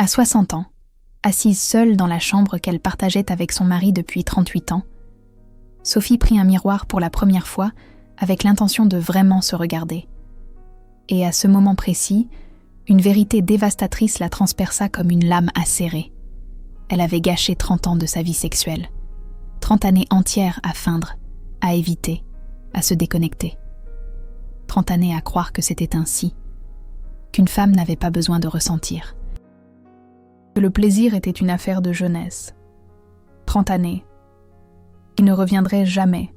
À 60 ans, assise seule dans la chambre qu'elle partageait avec son mari depuis 38 ans, Sophie prit un miroir pour la première fois avec l'intention de vraiment se regarder. Et à ce moment précis, une vérité dévastatrice la transperça comme une lame acérée. Elle avait gâché 30 ans de sa vie sexuelle. 30 années entières à feindre, à éviter, à se déconnecter. 30 années à croire que c'était ainsi, qu'une femme n'avait pas besoin de ressentir. Que le plaisir était une affaire de jeunesse. 30 années, qui ne reviendraient jamais.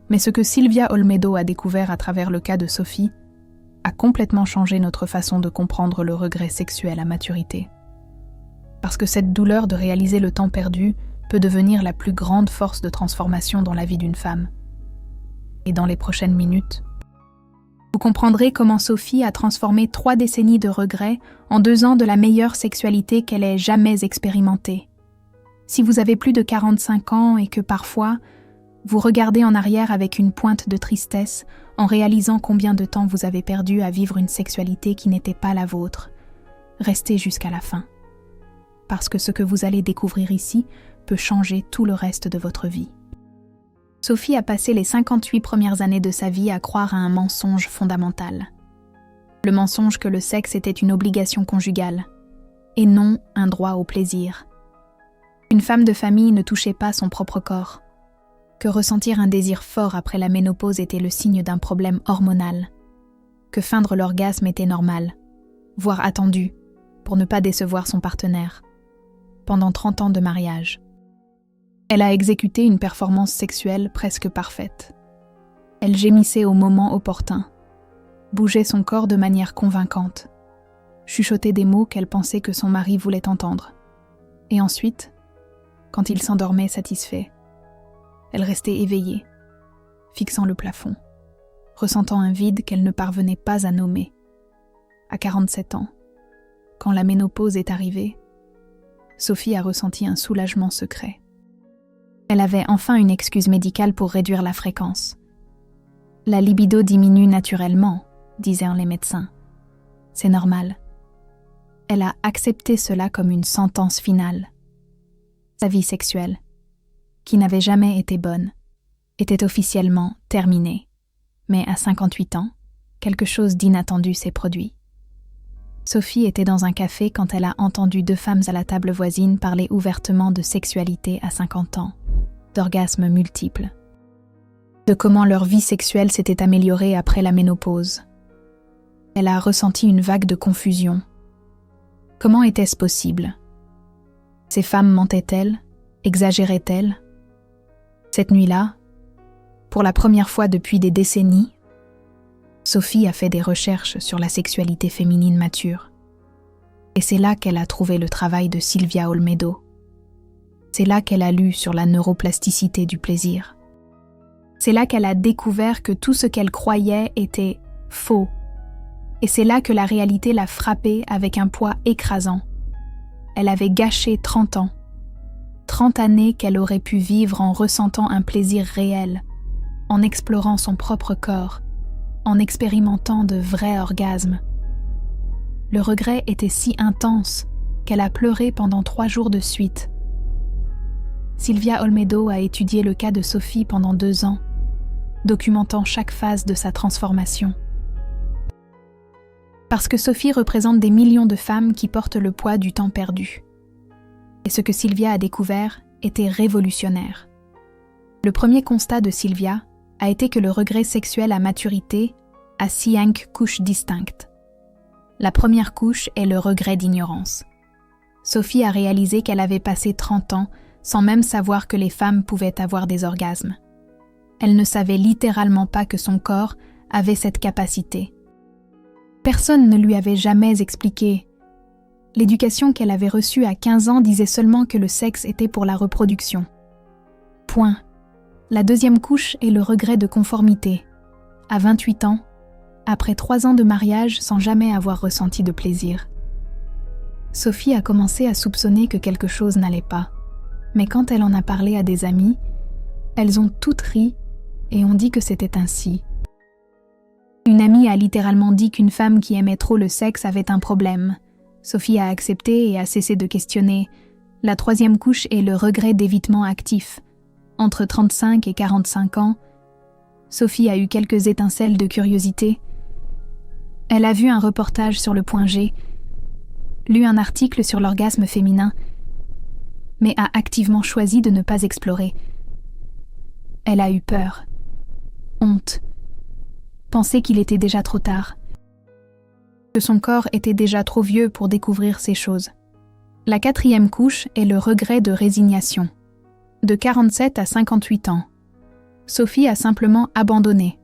Mais ce que Silvia Olmedo a découvert à travers le cas de Sophie a complètement changé notre façon de comprendre le regret sexuel à maturité. Parce que cette douleur de réaliser le temps perdu peut devenir la plus grande force de transformation dans la vie d'une femme. Et dans les prochaines minutes, vous comprendrez comment Sophie a transformé 3 décennies de regrets en 2 ans de la meilleure sexualité qu'elle ait jamais expérimentée. Si vous avez plus de 45 ans et que parfois, vous regardez en arrière avec une pointe de tristesse en réalisant combien de temps vous avez perdu à vivre une sexualité qui n'était pas la vôtre, restez jusqu'à la fin. Parce que ce que vous allez découvrir ici peut changer tout le reste de votre vie. Sophie a passé les 58 premières années de sa vie à croire à un mensonge fondamental. Le mensonge que le sexe était une obligation conjugale, et non un droit au plaisir. Une femme de famille ne touchait pas son propre corps. Que ressentir un désir fort après la ménopause était le signe d'un problème hormonal. Que feindre l'orgasme était normal, voire attendu, pour ne pas décevoir son partenaire. Pendant 30 ans de mariage. Elle a exécuté une performance sexuelle presque parfaite. Elle gémissait au moment opportun, bougeait son corps de manière convaincante, chuchotait des mots qu'elle pensait que son mari voulait entendre. Et ensuite, quand il s'endormait satisfait, elle restait éveillée, fixant le plafond, ressentant un vide qu'elle ne parvenait pas à nommer. À 47 ans, quand la ménopause est arrivée, Sophie a ressenti un soulagement secret. Elle avait enfin une excuse médicale pour réduire la fréquence. La libido diminue naturellement, disaient les médecins. C'est normal. Elle a accepté cela comme une sentence finale. Sa vie sexuelle, qui n'avait jamais été bonne, était officiellement terminée. Mais à 58 ans, quelque chose d'inattendu s'est produit. Sophie était dans un café quand elle a entendu 2 femmes à la table voisine parler ouvertement de sexualité à 50 ans, d'orgasmes multiples, de comment leur vie sexuelle s'était améliorée après la ménopause. Elle a ressenti une vague de confusion. Comment était-ce possible? Ces femmes mentaient-elles? Exagéraient-elles? Cette nuit-là, pour la première fois depuis des décennies, Sophie a fait des recherches sur la sexualité féminine mature. Et c'est là qu'elle a trouvé le travail de Silvia Olmedo. C'est là qu'elle a lu sur la neuroplasticité du plaisir. C'est là qu'elle a découvert que tout ce qu'elle croyait était faux. Et c'est là que la réalité l'a frappée avec un poids écrasant. Elle avait gâché 30 ans. 30 années qu'elle aurait pu vivre en ressentant un plaisir réel, en explorant son propre corps, en expérimentant de vrais orgasmes. Le regret était si intense qu'elle a pleuré pendant 3 jours de suite. Silvia Olmedo a étudié le cas de Sophie pendant 2 ans, documentant chaque phase de sa transformation. Parce que Sophie représente des millions de femmes qui portent le poids du temps perdu. Et ce que Silvia a découvert était révolutionnaire. Le premier constat de Silvia a été que le regret sexuel à maturité a 5 couches distinctes. La première couche est le regret d'ignorance. Sophie a réalisé qu'elle avait passé 30 ans sans même savoir que les femmes pouvaient avoir des orgasmes. Elle ne savait littéralement pas que son corps avait cette capacité. Personne ne lui avait jamais expliqué. L'éducation qu'elle avait reçue à 15 ans disait seulement que le sexe était pour la reproduction. Point. La deuxième couche est le regret de conformité. À 28 ans, après 3 ans de mariage sans jamais avoir ressenti de plaisir. Sophie a commencé à soupçonner que quelque chose n'allait pas. Mais quand elle en a parlé à des amies, elles ont toutes ri et ont dit que c'était ainsi. Une amie a littéralement dit qu'une femme qui aimait trop le sexe avait un problème, Sophie a accepté et a cessé de questionner. La troisième couche est le regret d'évitement actif. Entre 35 et 45 ans, Sophie a eu quelques étincelles de curiosité. Elle a vu un reportage sur le point G, lu un article sur l'orgasme féminin, mais a activement choisi de ne pas explorer. Elle a eu peur, honte, pensé qu'il était déjà trop tard, que son corps était déjà trop vieux pour découvrir ces choses. La quatrième couche est le regret de résignation. De 47 à 58 ans, Sophie a simplement abandonné,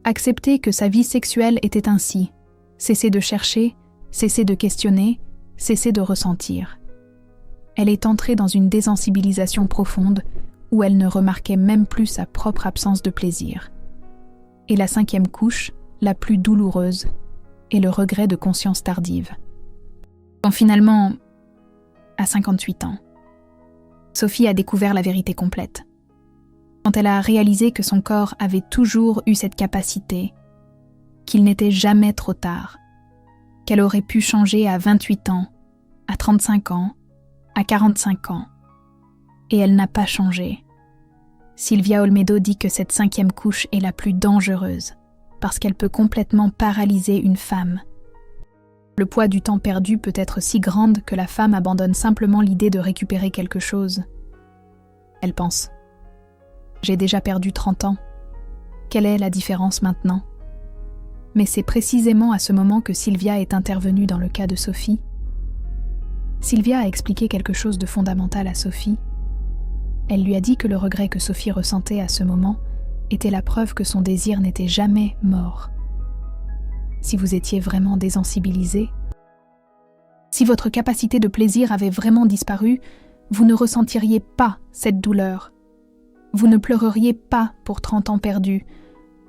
accepté que sa vie sexuelle était ainsi, cessé de chercher, cessé de questionner, cessé de ressentir. Elle est entrée dans une désensibilisation profonde où elle ne remarquait même plus sa propre absence de plaisir. Et la cinquième couche, la plus douloureuse, est le regret de conscience tardive. Quand finalement, à 58 ans, Sophie a découvert la vérité complète. Quand elle a réalisé que son corps avait toujours eu cette capacité, qu'il n'était jamais trop tard, qu'elle aurait pu changer à 28 ans, à 35 ans, à 45 ans, et elle n'a pas changé. Silvia Olmedo dit que cette cinquième couche est la plus dangereuse, parce qu'elle peut complètement paralyser une femme. Le poids du temps perdu peut être si grande que la femme abandonne simplement l'idée de récupérer quelque chose. Elle pense « J'ai déjà perdu 30 ans. Quelle est la différence maintenant ?» Mais c'est précisément à ce moment que Silvia est intervenue dans le cas de Sophie. Silvia a expliqué quelque chose de fondamental à Sophie. Elle lui a dit que le regret que Sophie ressentait à ce moment était la preuve que son désir n'était jamais mort. Si vous étiez vraiment désensibilisé, si votre capacité de plaisir avait vraiment disparu, vous ne ressentiriez pas cette douleur. Vous ne pleureriez pas pour 30 ans perdus.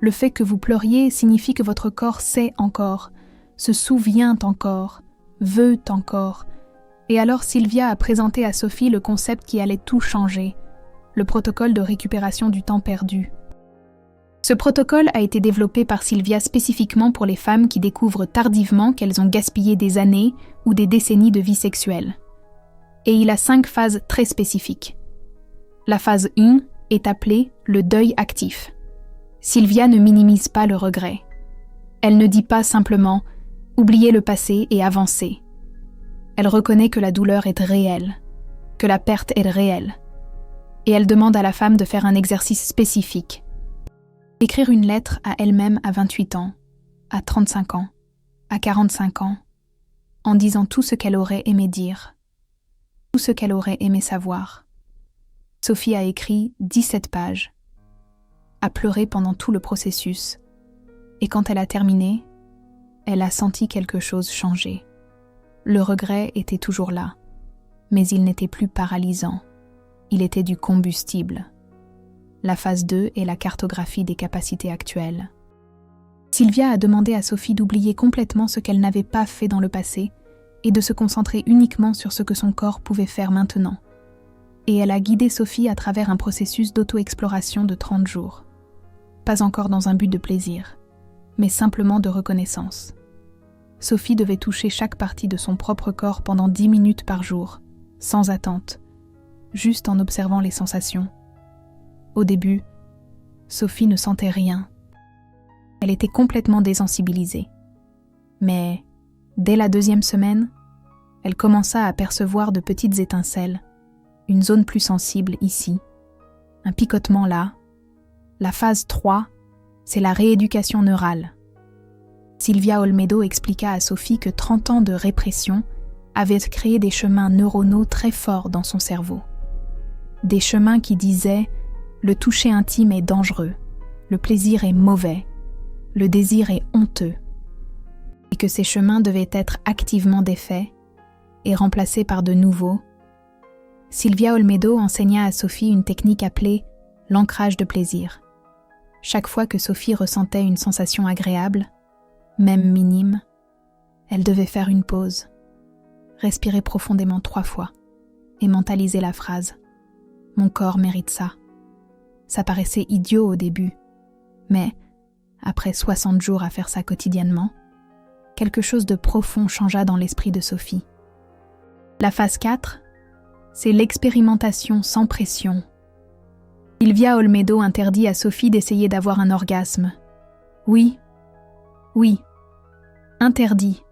Le fait que vous pleuriez signifie que votre corps sait encore, se souvient encore, veut encore. Et alors Silvia a présenté à Sophie le concept qui allait tout changer, le protocole de récupération du temps perdu. Ce protocole a été développé par Silvia spécifiquement pour les femmes qui découvrent tardivement qu'elles ont gaspillé des années ou des décennies de vie sexuelle. Et il a 5 phases très spécifiques. La phase 1 est appelée le deuil actif. Silvia ne minimise pas le regret. Elle ne dit pas simplement « oubliez le passé et avancez ». Elle reconnaît que la douleur est réelle, que la perte est réelle. Et elle demande à la femme de faire un exercice spécifique. Écrire une lettre à elle-même à 28 ans, à 35 ans, à 45 ans, en disant tout ce qu'elle aurait aimé dire, tout ce qu'elle aurait aimé savoir. Sophie a écrit 17 pages, a pleuré pendant tout le processus, et quand elle a terminé, elle a senti quelque chose changer. Le regret était toujours là, mais il n'était plus paralysant. Il était du combustible. La phase 2 est la cartographie des capacités actuelles. Silvia a demandé à Sophie d'oublier complètement ce qu'elle n'avait pas fait dans le passé et de se concentrer uniquement sur ce que son corps pouvait faire maintenant. Et elle a guidé Sophie à travers un processus d'auto-exploration de 30 jours. Pas encore dans un but de plaisir, mais simplement de reconnaissance. Sophie devait toucher chaque partie de son propre corps pendant 10 minutes par jour, sans attente, juste en observant les sensations. Au début, Sophie ne sentait rien. Elle était complètement désensibilisée. Mais, dès la 2e semaine, elle commença à percevoir de petites étincelles, une zone plus sensible ici, un picotement là. La phase 3, c'est la rééducation neurale. Silvia Olmedo expliqua à Sophie que 30 ans de répression avaient créé des chemins neuronaux très forts dans son cerveau. Des chemins qui disaient « le toucher intime est dangereux, le plaisir est mauvais, le désir est honteux » et que ces chemins devaient être activement défaits et remplacés par de nouveaux. Silvia Olmedo enseigna à Sophie une technique appelée l'ancrage de plaisir. Chaque fois que Sophie ressentait une sensation agréable, même minime, elle devait faire une pause, respirer profondément 3 fois et mentaliser la phrase « Mon corps mérite ça ». Ça paraissait idiot au début, mais après 60 jours à faire ça quotidiennement, quelque chose de profond changea dans l'esprit de Sophie. La phase 4, c'est l'expérimentation sans pression. Silvia Olmedo interdit à Sophie d'essayer d'avoir un orgasme. Oui, interdit.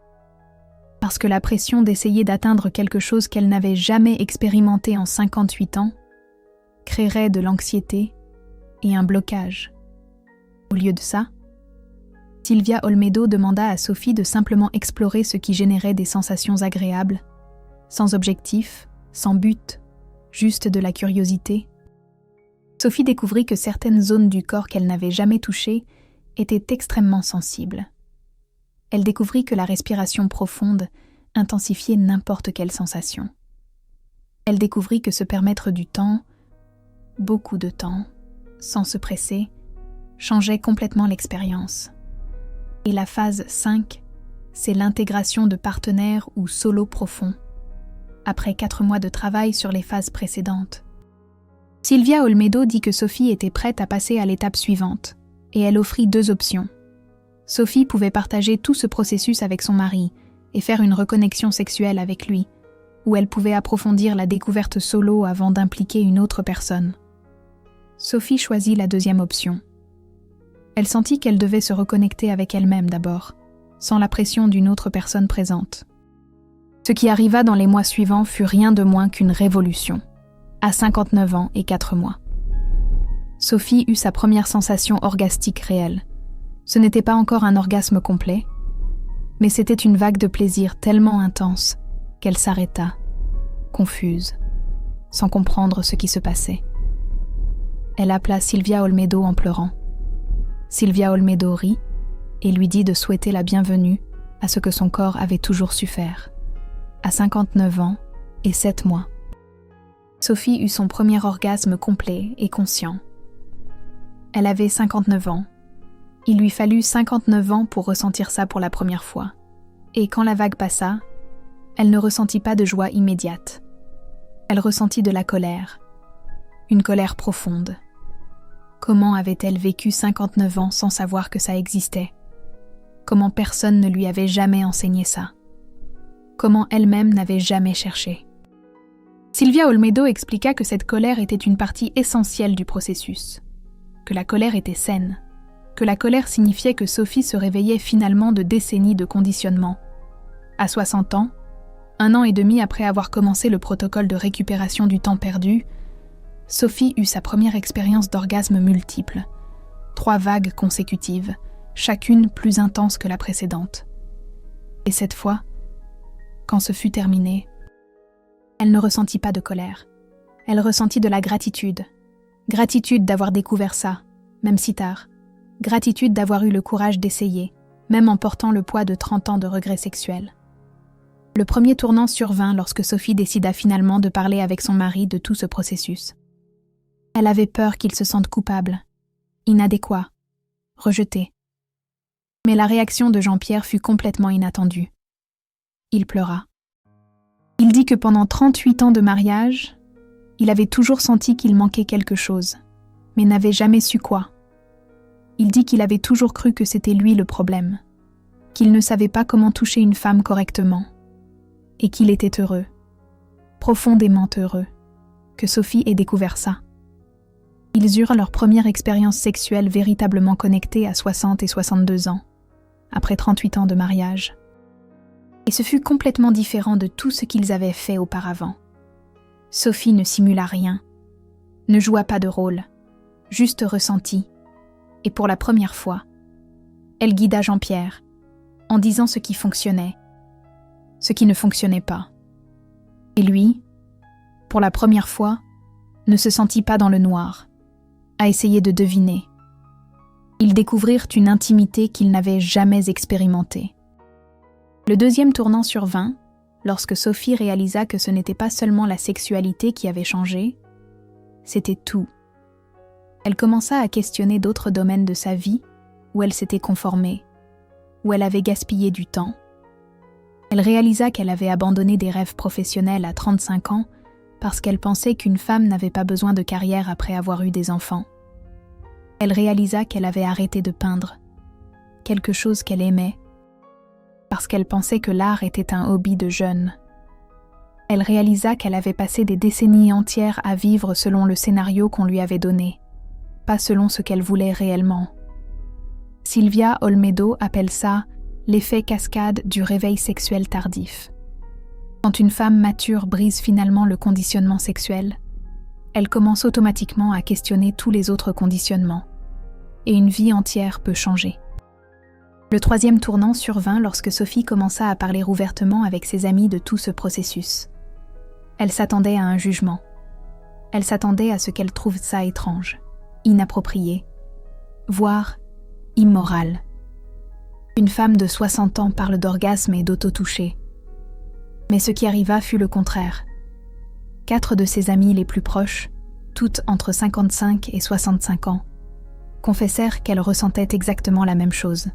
Parce que la pression d'essayer d'atteindre quelque chose qu'elle n'avait jamais expérimenté en 58 ans créerait de l'anxiété et un blocage. Au lieu de ça, Silvia Olmedo demanda à Sophie de simplement explorer ce qui générait des sensations agréables, sans objectif, sans but, juste de la curiosité. Sophie découvrit que certaines zones du corps qu'elle n'avait jamais touchées étaient extrêmement sensibles. Elle découvrit que la respiration profonde intensifiait n'importe quelle sensation. Elle découvrit que se permettre du temps, beaucoup de temps, sans se presser, changeait complètement l'expérience. Et la phase 5, c'est l'intégration de partenaires ou solos profonds, après 4 mois de travail sur les phases précédentes. Silvia Olmedo dit que Sophie était prête à passer à l'étape suivante, et elle offrit 2 options. Sophie pouvait partager tout ce processus avec son mari et faire une reconnexion sexuelle avec lui, ou elle pouvait approfondir la découverte solo avant d'impliquer une autre personne. Sophie choisit la 2e option. Elle sentit qu'elle devait se reconnecter avec elle-même d'abord, sans la pression d'une autre personne présente. Ce qui arriva dans les mois suivants fut rien de moins qu'une révolution, à 59 ans et 4 mois. Sophie eut sa première sensation orgastique réelle. Ce n'était pas encore un orgasme complet, mais c'était une vague de plaisir tellement intense qu'elle s'arrêta, confuse, sans comprendre ce qui se passait. Elle appela Silvia Olmedo en pleurant. Silvia Olmedo rit et lui dit de souhaiter la bienvenue à ce que son corps avait toujours su faire. À 59 ans et 7 mois, Sophie eut son premier orgasme complet et conscient. Elle avait 59 ans. Il lui fallut 59 ans pour ressentir ça pour la première fois. Et quand la vague passa, elle ne ressentit pas de joie immédiate. Elle ressentit de la colère, une colère profonde. Comment avait-elle vécu 59 ans sans savoir que ça existait? Comment personne ne lui avait jamais enseigné ça? Comment elle-même n'avait jamais cherché? Silvia Olmedo expliqua que cette colère était une partie essentielle du processus, que la colère était saine, que la colère signifiait que Sophie se réveillait finalement de décennies de conditionnement. À 60 ans, 1 an et demi après avoir commencé le protocole de récupération du temps perdu, Sophie eut sa première expérience d'orgasme multiple, 3 vagues consécutives, chacune plus intense que la précédente. Et cette fois, quand ce fut terminé, elle ne ressentit pas de colère. Elle ressentit de la gratitude. Gratitude d'avoir découvert ça, même si tard. Gratitude d'avoir eu le courage d'essayer, même en portant le poids de 30 ans de regrets sexuels. Le premier tournant survint lorsque Sophie décida finalement de parler avec son mari de tout ce processus. Elle avait peur qu'il se sente coupable, inadéquat, rejeté. Mais la réaction de Jean-Pierre fut complètement inattendue. Il pleura. Il dit que pendant 38 ans de mariage, il avait toujours senti qu'il manquait quelque chose, mais n'avait jamais su quoi. Il dit qu'il avait toujours cru que c'était lui le problème, qu'il ne savait pas comment toucher une femme correctement, et qu'il était heureux, profondément heureux, que Sophie ait découvert ça. Ils eurent leur première expérience sexuelle véritablement connectée à 60 et 62 ans, après 38 ans de mariage. Et ce fut complètement différent de tout ce qu'ils avaient fait auparavant. Sophie ne simula rien, ne joua pas de rôle, juste ressentit. Et pour la première fois, elle guida Jean-Pierre, en disant ce qui fonctionnait, ce qui ne fonctionnait pas. Et lui, pour la première fois, ne se sentit pas dans le noir, à essayer de deviner. Ils découvrirent une intimité qu'ils n'avaient jamais expérimentée. Le deuxième tournant survint lorsque Sophie réalisa que ce n'était pas seulement la sexualité qui avait changé, c'était tout. Elle commença à questionner d'autres domaines de sa vie où elle s'était conformée, où elle avait gaspillé du temps. Elle réalisa qu'elle avait abandonné des rêves professionnels à 35 ans parce qu'elle pensait qu'une femme n'avait pas besoin de carrière après avoir eu des enfants. Elle réalisa qu'elle avait arrêté de peindre, quelque chose qu'elle aimait, parce qu'elle pensait que l'art était un hobby de jeune. Elle réalisa qu'elle avait passé des décennies entières à vivre selon le scénario qu'on lui avait donné, pas selon ce qu'elle voulait réellement. Silvia Olmedo appelle ça l'effet cascade du réveil sexuel tardif. Quand une femme mature brise finalement le conditionnement sexuel, elle commence automatiquement à questionner tous les autres conditionnements, et une vie entière peut changer. Le troisième tournant survint lorsque Sophie commença à parler ouvertement avec ses amis de tout ce processus. Elle s'attendait à un jugement. Elle s'attendait à ce qu'elle trouve ça étrange, inapproprié, voire immoral. Une femme de 60 ans parle d'orgasme et d'auto-toucher. Mais ce qui arriva fut le contraire. 4 de ses amies les plus proches, toutes entre 55 et 65 ans, confessèrent qu'elles ressentaient exactement la même chose.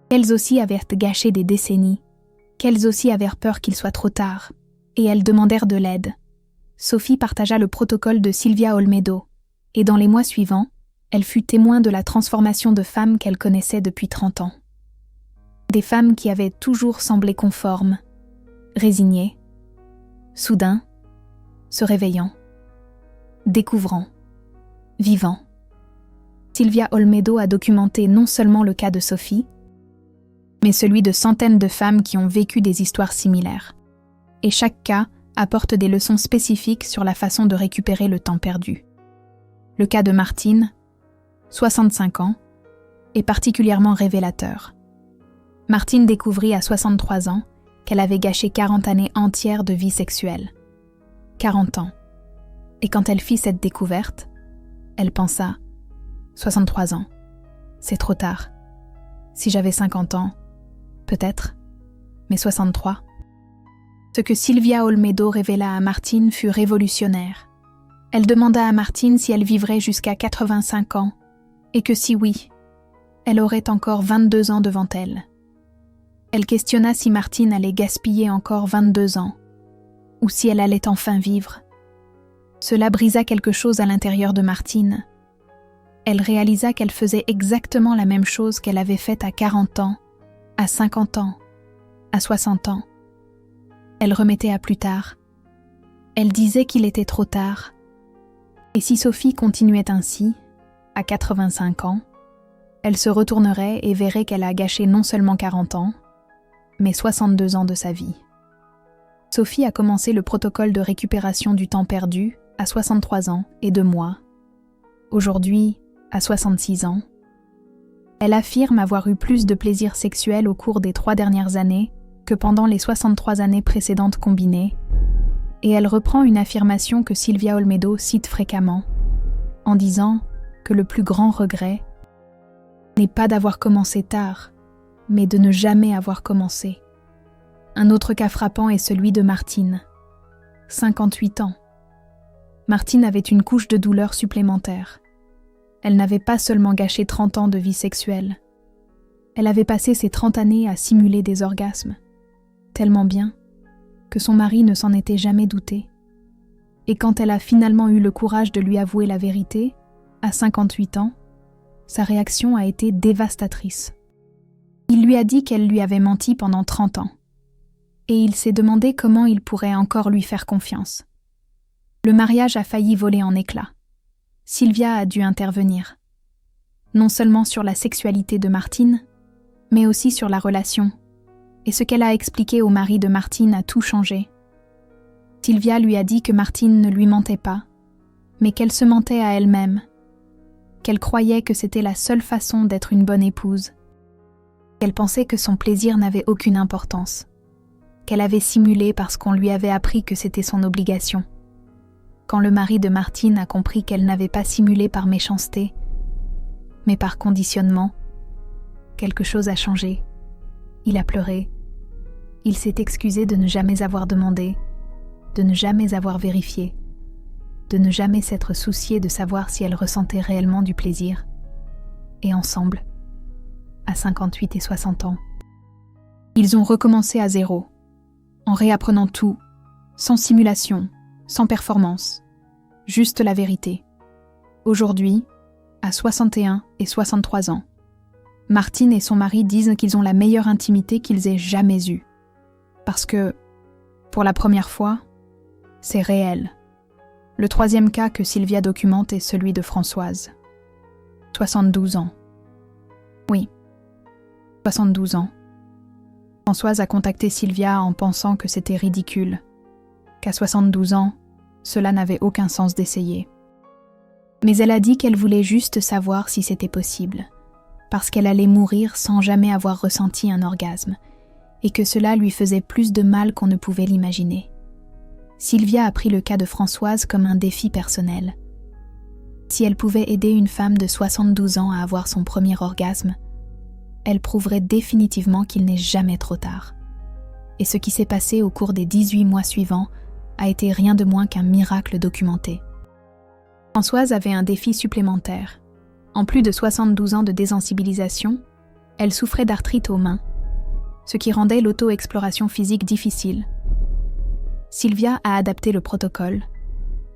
Qu'elles aussi avaient gâché des décennies, qu'elles aussi avaient peur qu'il soit trop tard, et elles demandèrent de l'aide. Sophie partagea le protocole de Silvia Olmedo, et dans les mois suivants, elle fut témoin de la transformation de femmes qu'elle connaissait depuis 30 ans. Des femmes qui avaient toujours semblé conformes, résignées, soudain, se réveillant, découvrant, vivant. Silvia Olmedo a documenté non seulement le cas de Sophie, mais celui de centaines de femmes qui ont vécu des histoires similaires. Et chaque cas apporte des leçons spécifiques sur la façon de récupérer le temps perdu. Le cas de Martine, 65 ans, est particulièrement révélateur. Martine découvrit à 63 ans qu'elle avait gâché 40 années entières de vie sexuelle. 40 ans. Et quand elle fit cette découverte, elle pensa « 63 ans, c'est trop tard. Si j'avais 50 ans, peut-être, mais 63 ». Ce que Silvia Olmedo révéla à Martine fut révolutionnaire. Elle demanda à Martine si elle vivrait jusqu'à 85 ans, et que si oui, elle aurait encore 22 ans devant elle. Elle questionna si Martine allait gaspiller encore 22 ans, ou si elle allait enfin vivre. Cela brisa quelque chose à l'intérieur de Martine. Elle réalisa qu'elle faisait exactement la même chose qu'elle avait faite à 40 ans, à 50 ans, à 60 ans. Elle remettait à plus tard. Elle disait qu'il était trop tard. Et si Sophie continuait ainsi, à 85 ans, elle se retournerait et verrait qu'elle a gâché non seulement 40 ans, mais 62 ans de sa vie. Sophie a commencé le protocole de récupération du temps perdu à 63 ans et 2 mois. Aujourd'hui, à 66 ans, elle affirme avoir eu plus de plaisir sexuel au cours des 3 dernières années que pendant les 63 années précédentes combinées, et elle reprend une affirmation que Silvia Olmedo cite fréquemment, en disant que le plus grand regret n'est pas d'avoir commencé tard, mais de ne jamais avoir commencé. Un autre cas frappant est celui de Martine, 58 ans. Martine avait une couche de douleur supplémentaire. Elle n'avait pas seulement gâché 30 ans de vie sexuelle. Elle avait passé ces 30 années à simuler des orgasmes, tellement bien que son mari ne s'en était jamais douté. Et quand elle a finalement eu le courage de lui avouer la vérité, à 58 ans, sa réaction a été dévastatrice. Il lui a dit qu'elle lui avait menti pendant 30 ans. Et il s'est demandé comment il pourrait encore lui faire confiance. Le mariage a failli voler en éclats. Silvia a dû intervenir. Non seulement sur la sexualité de Martine, mais aussi sur la relation. Et ce qu'elle a expliqué au mari de Martine a tout changé. Silvia lui a dit que Martine ne lui mentait pas, mais qu'elle se mentait à elle-même, qu'elle croyait que c'était la seule façon d'être une bonne épouse, qu'elle pensait que son plaisir n'avait aucune importance, qu'elle avait simulé parce qu'on lui avait appris que c'était son obligation. Quand le mari de Martine a compris qu'elle n'avait pas simulé par méchanceté, mais par conditionnement, quelque chose a changé. Il a pleuré. Il s'est excusé de ne jamais avoir demandé, de ne jamais avoir vérifié, de ne jamais s'être soucié de savoir si elle ressentait réellement du plaisir. Et ensemble, à 58 et 60 ans, ils ont recommencé à zéro, en réapprenant tout, sans simulation, sans performance, juste la vérité. Aujourd'hui, à 61 et 63 ans, Martine et son mari disent qu'ils ont la meilleure intimité qu'ils aient jamais eue. Parce que, pour la première fois, c'est réel. Le troisième cas que Sylvia documente est celui de Françoise. 72 ans. Oui, 72 ans. Françoise a contacté Sylvia en pensant que c'était ridicule, qu'à 72 ans, cela n'avait aucun sens d'essayer. Mais elle a dit qu'elle voulait juste savoir si c'était possible, parce qu'elle allait mourir sans jamais avoir ressenti un orgasme, et que cela lui faisait plus de mal qu'on ne pouvait l'imaginer. Sylvia a pris le cas de Françoise comme un défi personnel. Si elle pouvait aider une femme de 72 ans à avoir son premier orgasme, elle prouverait définitivement qu'il n'est jamais trop tard. Et ce qui s'est passé au cours des 18 mois suivants a été rien de moins qu'un miracle documenté. Françoise avait un défi supplémentaire. En plus de 72 ans de désensibilisation, elle souffrait d'arthrite aux mains, ce qui rendait l'auto-exploration physique difficile. Sylvia a adapté le protocole.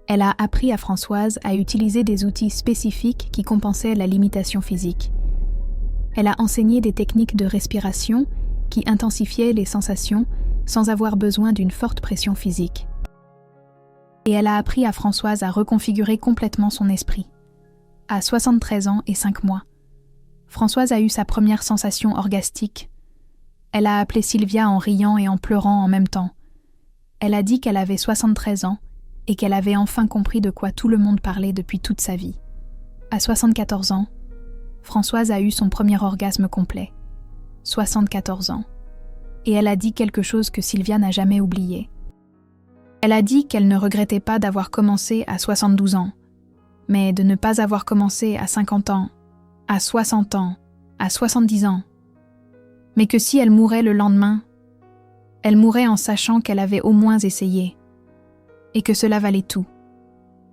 Elle a appris à Françoise à utiliser des outils spécifiques qui compensaient la limitation physique. Elle a enseigné des techniques de respiration qui intensifiaient les sensations sans avoir besoin d'une forte pression physique. Et elle a appris à Françoise à reconfigurer complètement son esprit. À 73 ans et 5 mois, Françoise a eu sa première sensation orgastique. Elle a appelé Sylvia en riant et en pleurant en même temps. Elle a dit qu'elle avait 73 ans et qu'elle avait enfin compris de quoi tout le monde parlait depuis toute sa vie. À 74 ans, Françoise a eu son premier orgasme complet. 74 ans. Et elle a dit quelque chose que Sylvia n'a jamais oublié. Elle a dit qu'elle ne regrettait pas d'avoir commencé à 72 ans, mais de ne pas avoir commencé à 50 ans, à 60 ans, à 70 ans. Mais que si elle mourait le lendemain, elle mourrait en sachant qu'elle avait au moins essayé, et que cela valait tout.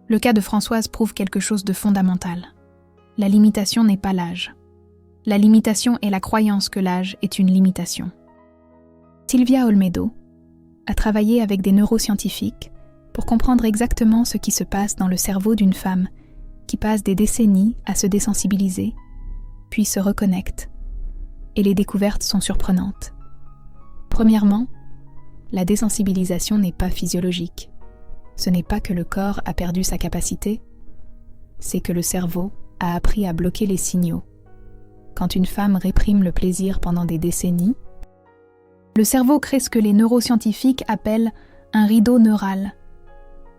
Le cas de Françoise prouve quelque chose de fondamental. La limitation n'est pas l'âge. La limitation est la croyance que l'âge est une limitation. Sylvia Olmedo a travaillé avec des neuroscientifiques pour comprendre exactement ce qui se passe dans le cerveau d'une femme qui passe des décennies à se désensibiliser, puis se reconnecte. Et les découvertes sont surprenantes. Premièrement, la désensibilisation n'est pas physiologique. Ce n'est pas que le corps a perdu sa capacité, c'est que le cerveau a appris à bloquer les signaux. Quand une femme réprime le plaisir pendant des décennies, le cerveau crée ce que les neuroscientifiques appellent un rideau neural.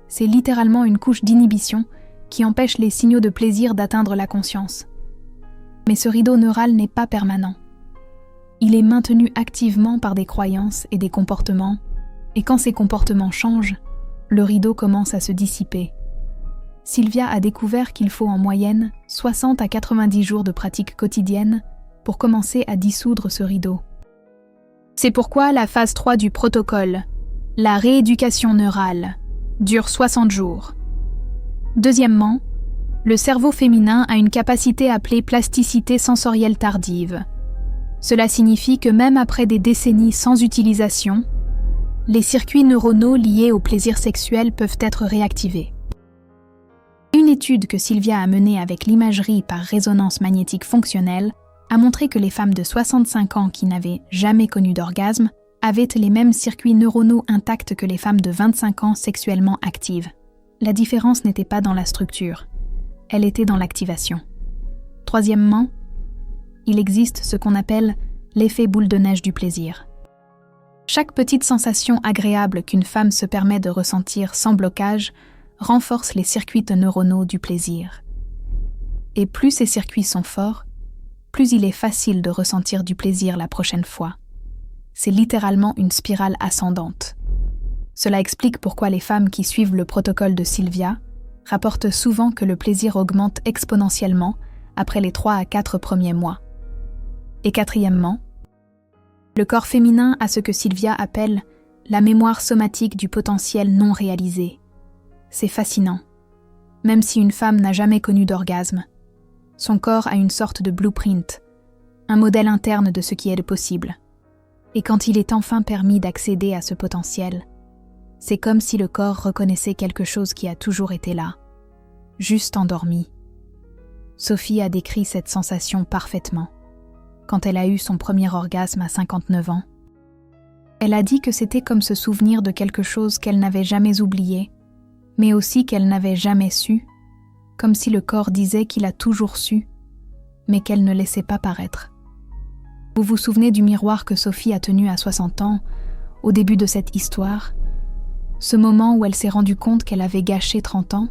C'est littéralement une couche d'inhibition qui empêche les signaux de plaisir d'atteindre la conscience. Mais ce rideau neural n'est pas permanent. Il est maintenu activement par des croyances et des comportements, et quand ces comportements changent, le rideau commence à se dissiper. Sylvia a découvert qu'il faut en moyenne 60 à 90 jours de pratique quotidienne pour commencer à dissoudre ce rideau. C'est pourquoi la phase 3 du protocole, la rééducation neurale, dure 60 jours. Deuxièmement, le cerveau féminin a une capacité appelée plasticité sensorielle tardive. Cela signifie que même après des décennies sans utilisation, les circuits neuronaux liés au plaisir sexuel peuvent être réactivés. Une étude que Sylvia a menée avec l'imagerie par résonance magnétique fonctionnelle a montré que les femmes de 65 ans qui n'avaient jamais connu d'orgasme avaient les mêmes circuits neuronaux intacts que les femmes de 25 ans sexuellement actives. La différence n'était pas dans la structure, elle était dans l'activation. Troisièmement, il existe ce qu'on appelle l'effet boule de neige du plaisir. Chaque petite sensation agréable qu'une femme se permet de ressentir sans blocage renforce les circuits neuronaux du plaisir. Et plus ces circuits sont forts, plus il est facile de ressentir du plaisir la prochaine fois. C'est littéralement une spirale ascendante. Cela explique pourquoi les femmes qui suivent le protocole de Sylvia rapportent souvent que le plaisir augmente exponentiellement après les 3 à 4 premiers mois. Et quatrièmement, le corps féminin a ce que Sylvia appelle la mémoire somatique du potentiel non réalisé. C'est fascinant. Même si une femme n'a jamais connu d'orgasme, son corps a une sorte de blueprint, un modèle interne de ce qui est possible. Et quand il est enfin permis d'accéder à ce potentiel, c'est comme si le corps reconnaissait quelque chose qui a toujours été là, juste endormi. Sophie a décrit cette sensation parfaitement. quand elle a eu son premier orgasme à 59 ans. Elle a dit que c'était comme se souvenir de quelque chose qu'elle n'avait jamais oublié, mais aussi qu'elle n'avait jamais su, comme si le corps disait qu'il a toujours su, mais qu'elle ne laissait pas paraître. Vous vous souvenez du miroir que Sophie a tenu à 60 ans, au début de cette histoire, ce moment où elle s'est rendue compte qu'elle avait gâché 30 ans?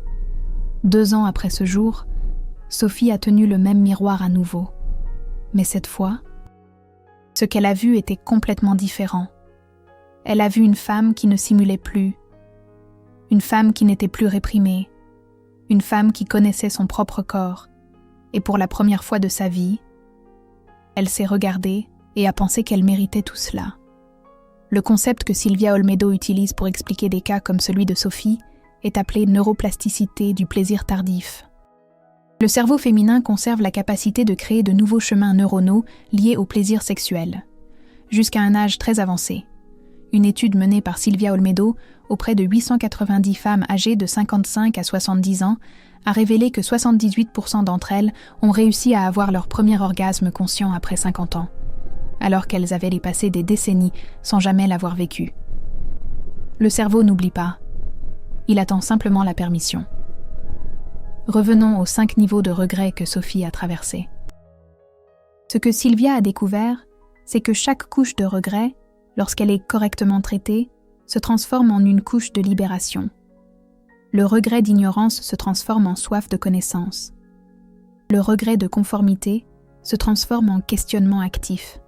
2 ans après ce jour, Sophie a tenu le même miroir à nouveau. Mais cette fois, ce qu'elle a vu était complètement différent. Elle a vu une femme qui ne simulait plus, une femme qui n'était plus réprimée, une femme qui connaissait son propre corps, et pour la première fois de sa vie, elle s'est regardée et a pensé qu'elle méritait tout cela. Le concept que Silvia Olmedo utilise pour expliquer des cas comme celui de Sophie est appelé neuroplasticité du plaisir tardif. Le cerveau féminin conserve la capacité de créer de nouveaux chemins neuronaux liés au plaisir sexuel, jusqu'à un âge très avancé. Une étude menée par Silvia Olmedo auprès de 890 femmes âgées de 55 à 70 ans a révélé que 78% d'entre elles ont réussi à avoir leur premier orgasme conscient après 50 ans, alors qu'elles avaient passé des décennies sans jamais l'avoir vécu. Le cerveau n'oublie pas. Il attend simplement la permission. Revenons aux 5 niveaux de regret que Sophie a traversés. Ce que Silvia a découvert, c'est que chaque couche de regret, lorsqu'elle est correctement traitée, se transforme en une couche de libération. Le regret d'ignorance se transforme en soif de connaissance. Le regret de conformité se transforme en questionnement actif.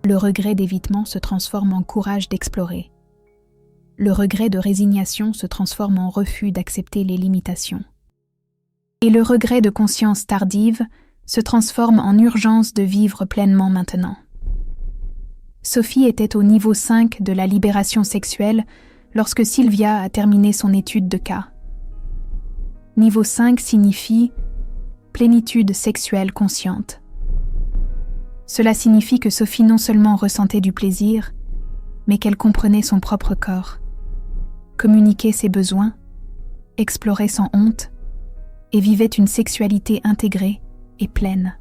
Le regret d'évitement se transforme en courage d'explorer. Le regret de résignation se transforme en refus d'accepter les limitations. Et le regret de conscience tardive se transforme en urgence de vivre pleinement maintenant. Sophie était au niveau 5 de la libération sexuelle lorsque Silvia a terminé son étude de cas. Niveau 5 signifie plénitude sexuelle consciente. Cela signifie que Sophie non seulement ressentait du plaisir, mais qu'elle comprenait son propre corps, communiquait ses besoins, explorait sans honte et vivait une sexualité intégrée et pleine.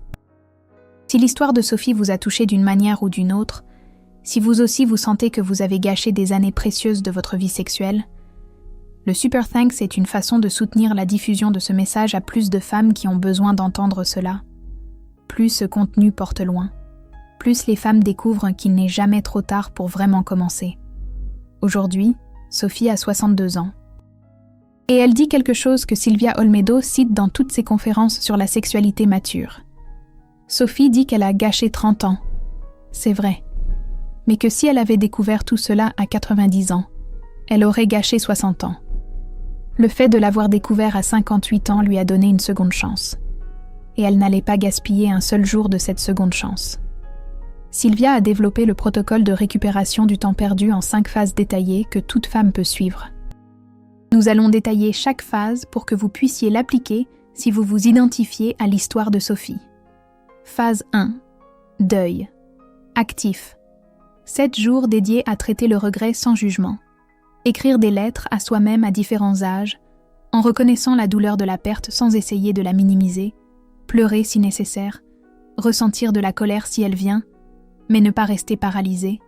Si l'histoire de Sophie vous a touché d'une manière ou d'une autre, si vous aussi vous sentez que vous avez gâché des années précieuses de votre vie sexuelle, le Super Thanks est une façon de soutenir la diffusion de ce message à plus de femmes qui ont besoin d'entendre cela. Plus ce contenu porte loin, plus les femmes découvrent qu'il n'est jamais trop tard pour vraiment commencer. Aujourd'hui, Sophie a 62 ans. Et elle dit quelque chose que Silvia Olmedo cite dans toutes ses conférences sur la sexualité mature. Sophie dit qu'elle a gâché 30 ans. C'est vrai. Mais que si elle avait découvert tout cela à 90 ans, elle aurait gâché 60 ans. Le fait de l'avoir découvert à 58 ans lui a donné une seconde chance. Et elle n'allait pas gaspiller un seul jour de cette seconde chance. Silvia a développé le protocole de récupération du temps perdu en 5 phases détaillées que toute femme peut suivre. Nous allons détailler chaque phase pour que vous puissiez l'appliquer si vous vous identifiez à l'histoire de Sophie. Phase 1. Deuil. Actif. 7 jours dédiés à traiter le regret sans jugement. Écrire des lettres à soi-même à différents âges, en reconnaissant la douleur de la perte sans essayer de la minimiser, pleurer si nécessaire, ressentir de la colère si elle vient, mais ne pas rester paralysé,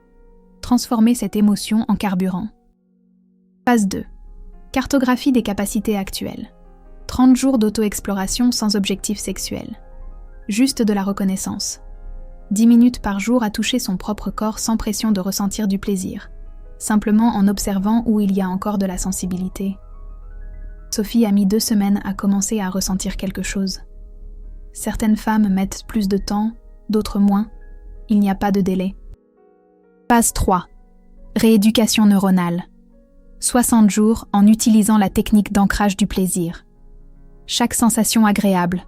transformer cette émotion en carburant. Phase 2. Cartographie des capacités actuelles. 30 jours d'auto-exploration sans objectif sexuel. Juste de la reconnaissance. 10 minutes par jour à toucher son propre corps sans pression de ressentir du plaisir, simplement en observant où il y a encore de la sensibilité. Sophie a mis 2 semaines à commencer à ressentir quelque chose. Certaines femmes mettent plus de temps, d'autres moins. Il n'y a pas de délai. Phase 3. Rééducation neuronale. 60 jours en utilisant la technique d'ancrage du plaisir. Chaque sensation agréable,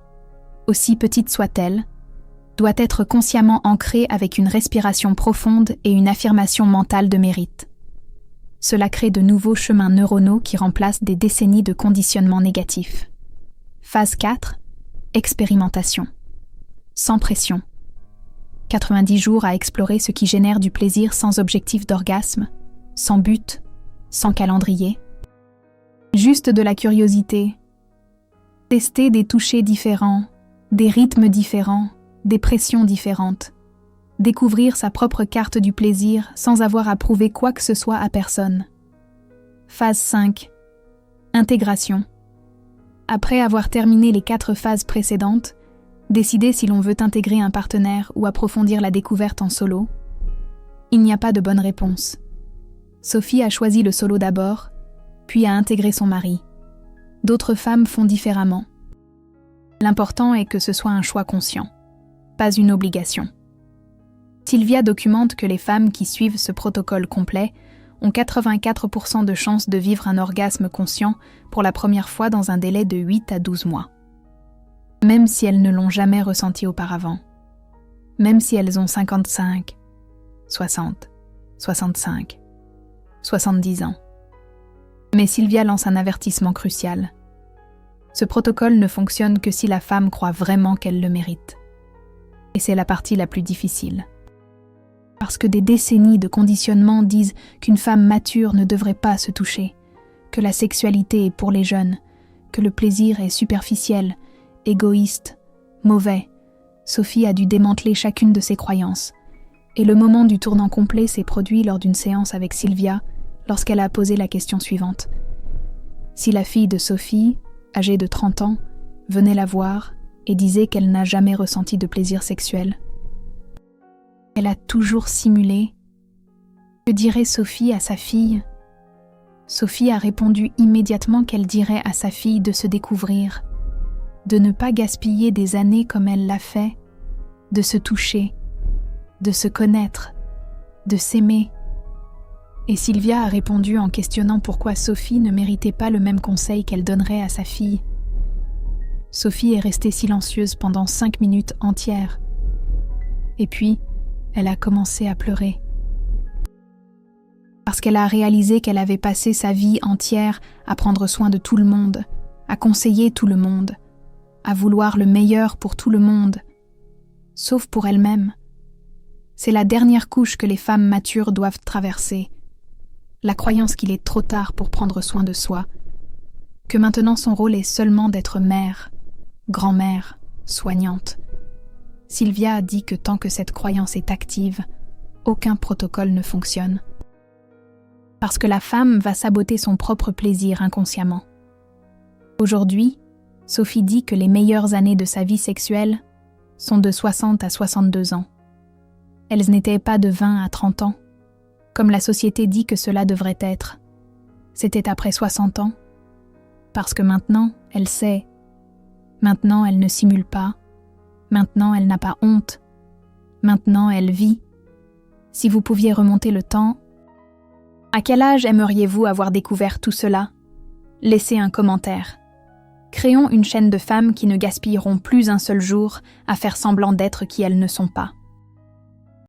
aussi petite soit-elle, doit être consciemment ancrée avec une respiration profonde et une affirmation mentale de mérite. Cela crée de nouveaux chemins neuronaux qui remplacent des décennies de conditionnement négatif. Phase 4. Expérimentation. Sans pression. 90 jours à explorer ce qui génère du plaisir sans objectif d'orgasme, sans but, sans calendrier. Juste de la curiosité. Tester des touchers différents, des rythmes différents, des pressions différentes, Découvrir sa propre carte du plaisir sans avoir à prouver quoi que ce soit à personne. Phase 5. Intégration. Après avoir terminé les 4 phases précédentes, décider si l'on veut intégrer un partenaire ou approfondir la découverte en solo. Il n'y a pas de bonne réponse. Sophie a choisi le solo d'abord, puis a intégré son mari. D'autres femmes font différemment. L'important est que ce soit un choix conscient, pas une obligation. Sylvia documente que les femmes qui suivent ce protocole complet ont 84% de chances de vivre un orgasme conscient pour la première fois dans un délai de 8 à 12 mois. Même si elles ne l'ont jamais ressenti auparavant. Même si elles ont 55, 60, 65, 70 ans. Mais Sylvia lance un avertissement crucial. Ce protocole ne fonctionne que si la femme croit vraiment qu'elle le mérite. Et c'est la partie la plus difficile. Parce que des décennies de conditionnement disent qu'une femme mature ne devrait pas se toucher, que la sexualité est pour les jeunes, que le plaisir est superficiel, égoïste, mauvais. Sophie a dû démanteler chacune de ses croyances. Et le moment du tournant complet s'est produit lors d'une séance avec Sylvia, lorsqu'elle a posé la question suivante. Si la fille de Sophie, âgée de 30 ans, venait la voir et disait qu'elle n'a jamais ressenti de plaisir sexuel, elle a toujours simulé. Que dirait Sophie à sa fille ? Sophie a répondu immédiatement qu'elle dirait à sa fille de se découvrir, de ne pas gaspiller des années comme elle l'a fait, de se toucher, de se connaître, de s'aimer. Et Sylvia a répondu en questionnant pourquoi Sophie ne méritait pas le même conseil qu'elle donnerait à sa fille. Sophie est restée silencieuse pendant 5 minutes entières. Et puis, elle a commencé à pleurer. Parce qu'elle a réalisé qu'elle avait passé sa vie entière à prendre soin de tout le monde, à conseiller tout le monde, à vouloir le meilleur pour tout le monde, sauf pour elle-même. C'est la dernière couche que les femmes matures doivent traverser. La croyance qu'il est trop tard pour prendre soin de soi, que maintenant son rôle est seulement d'être mère, grand-mère, soignante. Sylvia a dit que tant que cette croyance est active, aucun protocole ne fonctionne. Parce que la femme va saboter son propre plaisir inconsciemment. Aujourd'hui, Sophie dit que les meilleures années de sa vie sexuelle sont de 60 à 62 ans. Elles n'étaient pas de 20 à 30 ans, comme la société dit que cela devrait être. C'était après 60 ans, parce que maintenant, elle sait. Maintenant, elle ne simule pas. Maintenant, elle n'a pas honte. Maintenant, elle vit. Si vous pouviez remonter le temps, à quel âge aimeriez-vous avoir découvert tout cela ? Laissez un commentaire. Créons une chaîne de femmes qui ne gaspilleront plus un seul jour à faire semblant d'être qui elles ne sont pas.